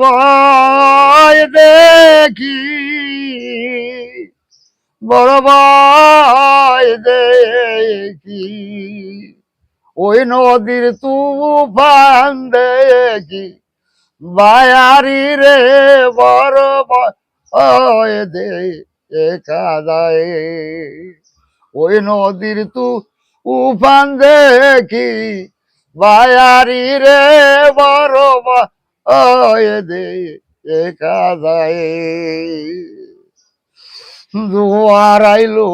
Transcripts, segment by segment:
ভয় দেখি বড় ভয় দেখি ওই নদীর তুফান দেখি বায়ারি রে বড় ভয় দেখা যায় ওই নদীর তুফান দেখি বায়ারি রে বড় ভয় দেখা যায় জোয়ার আইলো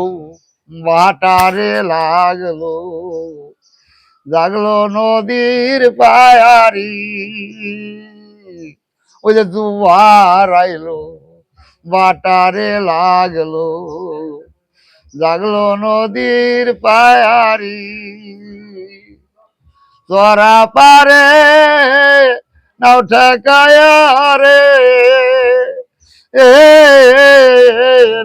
বাটারে লাগলো জাগলো নদীর পায়ারি ওই যে জোয়ার আইলো বাটারে লাগলো জাগলো নদীর পায়ারি তোরা পারে নাও ঠেকায়া রে এ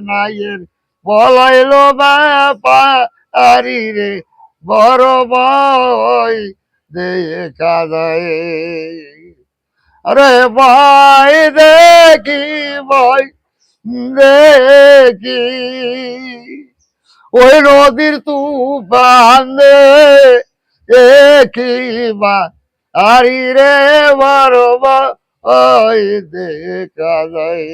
নাইয়ের বলাইলো ব্যাপারি রে বড় ভয় দেখা যায় আরে ভয় দেখি ভয় দেখি ওই নদীর তুফান দেখি বা আরি রে বড় ভয় দেখা যায়